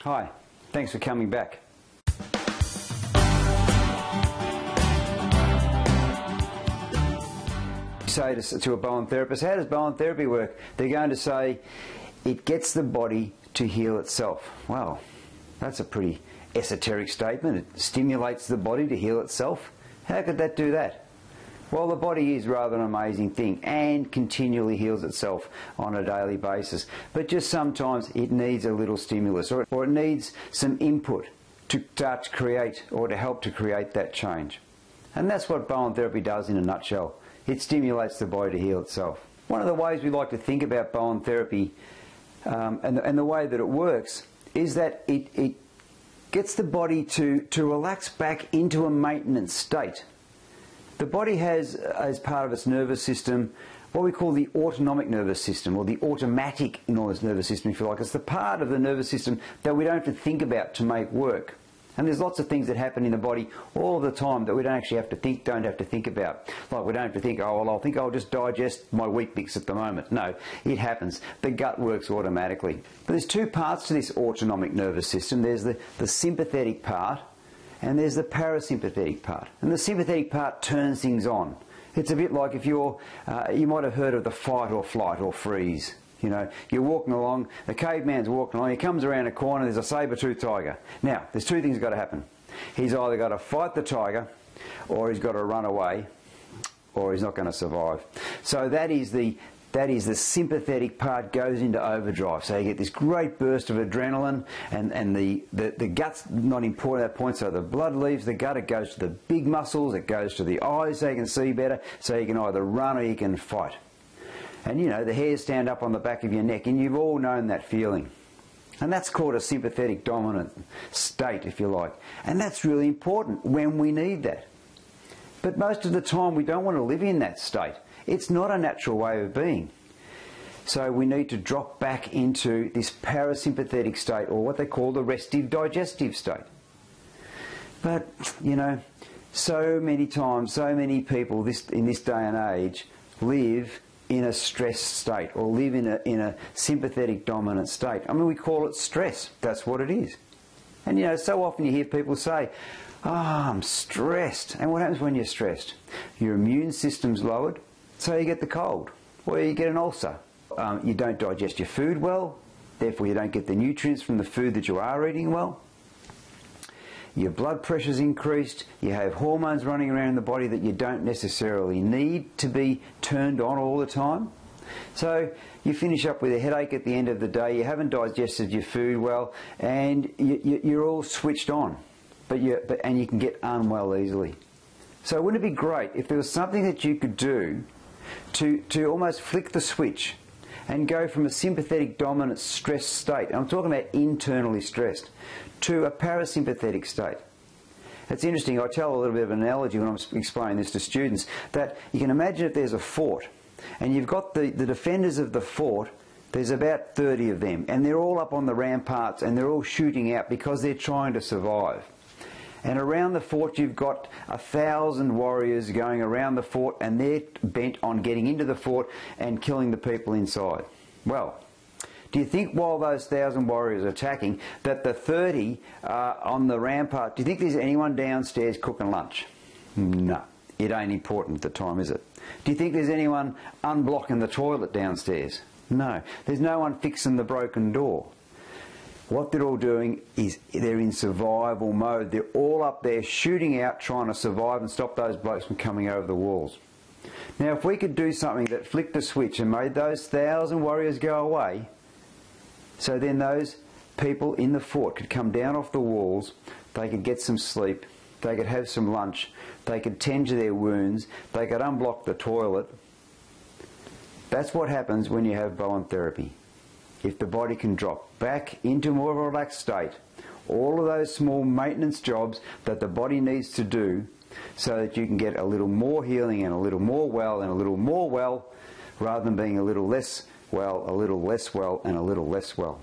Hi, thanks for coming back. Say to a Bowen therapist, how does Bowen therapy work? They're going to say, it gets the body to heal itself. Well, that's a pretty esoteric statement. It stimulates the body to heal itself. How could that do that? Well, the body is rather an amazing thing and continually heals itself on a daily basis. But just sometimes it needs a little stimulus or it needs some input to start to create or to help to create that change. And that's what Bowen therapy does in a nutshell. It stimulates the body to heal itself. One of the ways we like to think about Bowen therapy and the way that it works is that it gets the body to relax back into a maintenance state. The body has, as part of its nervous system, what we call the autonomic nervous system, or the automatic nervous system, if you like. It's the part of the nervous system that we don't have to think about to make work. And there's lots of things that happen in the body all the time that we don't actually have to think about. Like we don't have to think, oh, well, I think I'll just digest my Weet-Bix at the moment. No, it happens. The gut works automatically. But there's two parts to this autonomic nervous system. There's the sympathetic part, and there's the parasympathetic part. And the sympathetic part turns things on. It's a bit like if you might have heard of the fight or flight or freeze. You know, you're walking along, the caveman's walking along, he comes around a corner, there's a saber-toothed tiger. Now, there's two things got to happen. He's either got to fight the tiger, or he's got to run away, or he's not going to survive. So that is the sympathetic part goes into overdrive. So you get this great burst of adrenaline, and the gut's not important at that point, so the blood leaves the gut, it goes to the big muscles, it goes to the eyes so you can see better, so you can either run or you can fight. And you know, the hairs stand up on the back of your neck, and you've all known that feeling. And that's called a sympathetic dominant state, if you like. And that's really important when we need that. But most of the time we don't want to live in that state. It's not a natural way of being. So we need to drop back into this parasympathetic state, or what they call the restive digestive state. But, you know, so many times, so many people in this day and age live in a stressed state, or live in a sympathetic dominant state. I mean, we call it stress. That's what it is. And you know, so often you hear people say, oh, I'm stressed. And what happens when you're stressed? Your immune system's lowered, so you get the cold, or you get an ulcer. You don't digest your food well, therefore you don't get the nutrients from the food that you are eating well. Your blood pressure's increased, you have hormones running around in the body that you don't necessarily need to be turned on all the time. So you finish up with a headache at the end of the day, you haven't digested your food well, and you're all switched on, and you can get unwell easily. So wouldn't it be great if there was something that you could do to almost flick the switch and go from a sympathetic dominant stressed state, and I'm talking about internally stressed, to a parasympathetic state. It's interesting, I tell a little bit of an analogy when I'm explaining this to students, that you can imagine if there's a fort, and you've got the defenders of the fort, there's about 30 of them, and they're all up on the ramparts, and they're all shooting out because they're trying to survive. And around the fort you've got 1,000 warriors going around the fort, and they're bent on getting into the fort and killing the people inside. Well, do you think while those 1,000 warriors are attacking, that the 30 on the rampart, do you think there's anyone downstairs cooking lunch? No. It ain't important at the time, is it? Do you think there's anyone unblocking the toilet downstairs? No. There's no one fixing the broken door. What they're all doing is they're in survival mode. They're all up there shooting out, trying to survive and stop those blokes from coming over the walls. Now, if we could do something that flicked the switch and made those 1,000 warriors go away, so then those people in the fort could come down off the walls, they could get some sleep, they could have some lunch, they could tend to their wounds, they could unblock the toilet. That's what happens when you have Bowen therapy. If the body can drop back into more of a relaxed state, all of those small maintenance jobs that the body needs to do so that you can get a little more healing and a little more well and a little more well, rather than being a little less well, a little less well and a little less well.